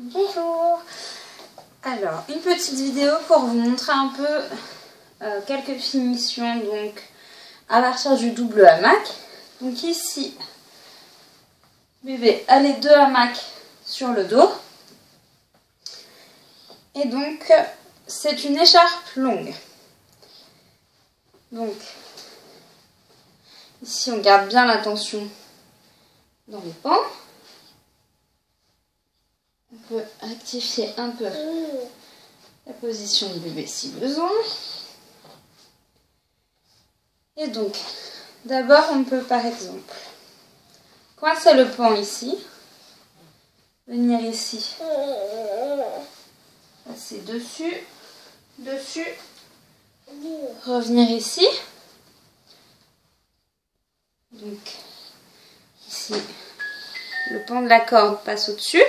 Bonjour. Alors, une petite vidéo pour vous montrer un peu quelques finitions donc à partir du double hamac. Donc ici, bébé a les deux hamacs sur le dos. Et donc, c'est une écharpe longue. Donc, ici on garde bien la tension dans les pans. On peut rectifier un peu la position du bébé si besoin. Et donc, d'abord on peut par exemple coincer le pan ici, venir ici, passer dessus, revenir ici. Donc ici, le pan de la corde passe au-dessus.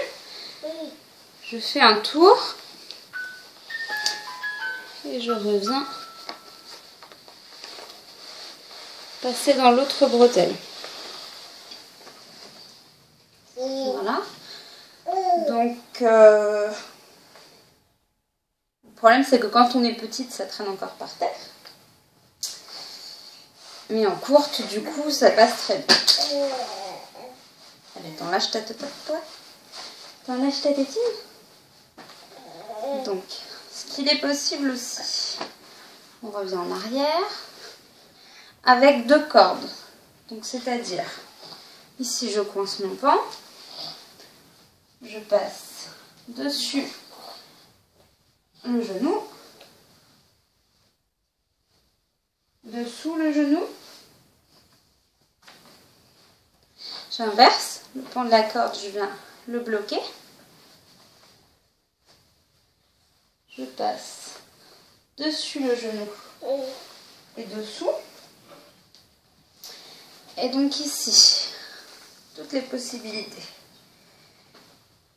Je fais un tour et je reviens passer dans l'autre bretelle. Voilà. Donc, le problème c'est que quand on est petite, ça traîne encore par terre. Mais en courte, du coup, ça passe très bien. Allez, t'enlèches ta tête, toi. T'enlèches ta tétine. Donc, ce qu'il est possible aussi, on revient en arrière, avec deux cordes. Donc, c'est-à-dire, ici, je coince mon pan, je passe dessus le genou, dessous le genou, j'inverse, le pan de la corde, je viens le bloquer. Je passe dessus le genou et dessous. Et donc ici, toutes les possibilités.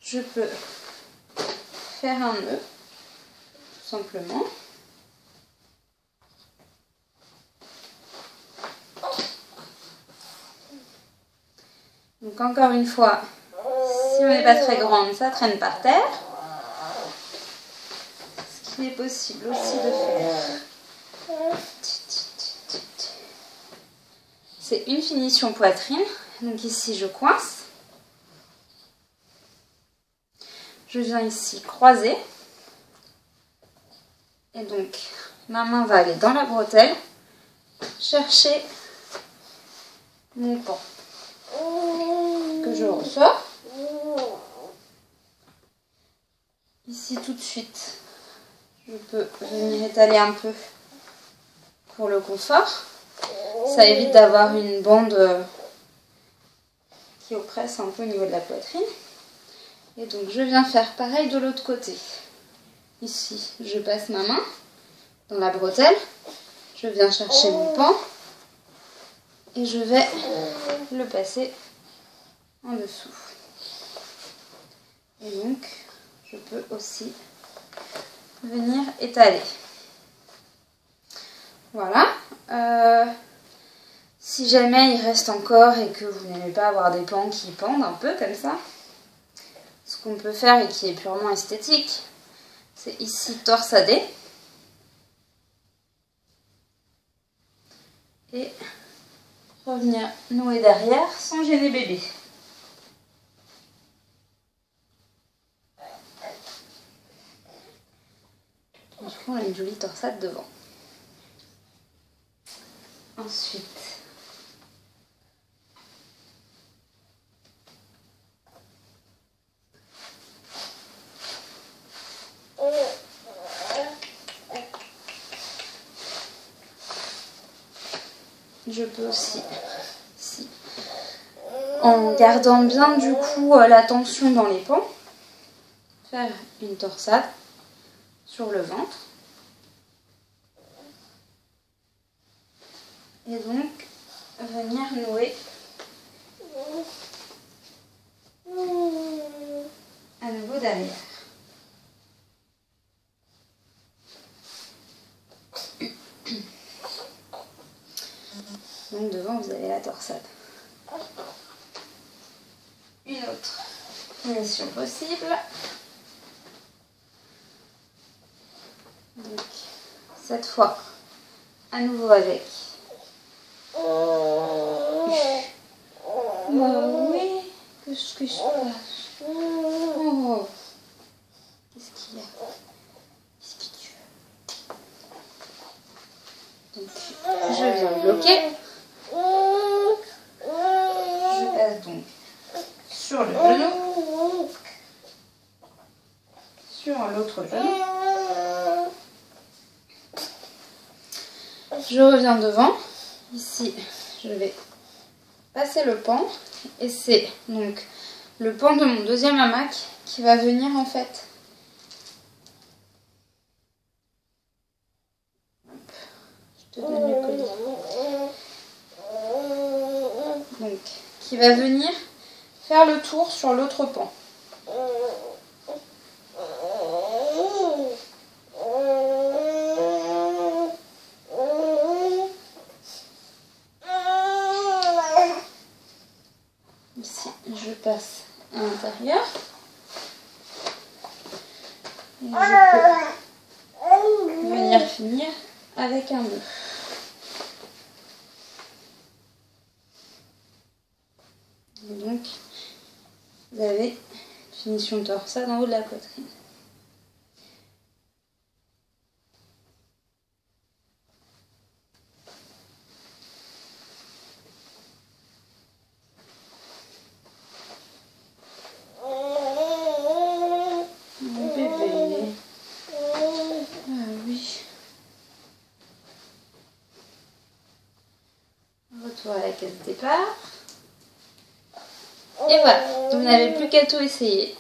Je peux faire un nœud, tout simplement. Donc encore une fois, si on n'est pas très grande, ça traîne par terre. Ce qu'il est possible aussi de faire, c'est une finition poitrine. Donc ici, je coince. Je viens ici croiser. Et donc, ma main va aller dans la bretelle, chercher mon pan que je ressors. Ici, tout de suite, je peux venir étaler un peu pour le confort. Ça évite d'avoir une bande qui oppresse un peu au niveau de la poitrine. Et donc, je viens faire pareil de l'autre côté. Ici, je passe ma main dans la bretelle. Je viens chercher mon pan. Et je vais le passer en dessous. Et donc, je peux aussi venir étaler. Voilà. Si jamais il reste encore et que vous n'aimez pas avoir des pans qui pendent un peu comme ça, ce qu'on peut faire et qui est purement esthétique, c'est ici torsader. Et revenir nouer derrière sans gêner bébé. Du coup, on a une jolie torsade devant. Ensuite, je peux aussi, ici, en gardant bien du coup la tension dans les pans, faire une torsade sur le ventre. Et donc, venir nouer à nouveau derrière. Donc devant, vous avez la torsade. Une autre finition possible. Donc, cette fois, à nouveau avec. Oui, qu'est-ce que je passe? Oh, qu'est-ce qu'il y a? Qu'est-ce que tu veux? Donc, je viens bloquer. Je passe donc sur le genou, sur l'autre genou. Je reviens devant. Ici, je vais passer le pan. Et c'est donc le pan de mon deuxième hamac qui va venir en fait. Je te donne le collier. Donc, qui va venir faire le tour sur l'autre pan. Ici, je passe à l'intérieur. Et je peux venir finir avec un nœud. Et donc, vous avez finition torsade en haut de la poitrine. Mon bébé. Ah oui. Retour à la case départ. Et voilà, vous n'avez plus qu'à tout essayer.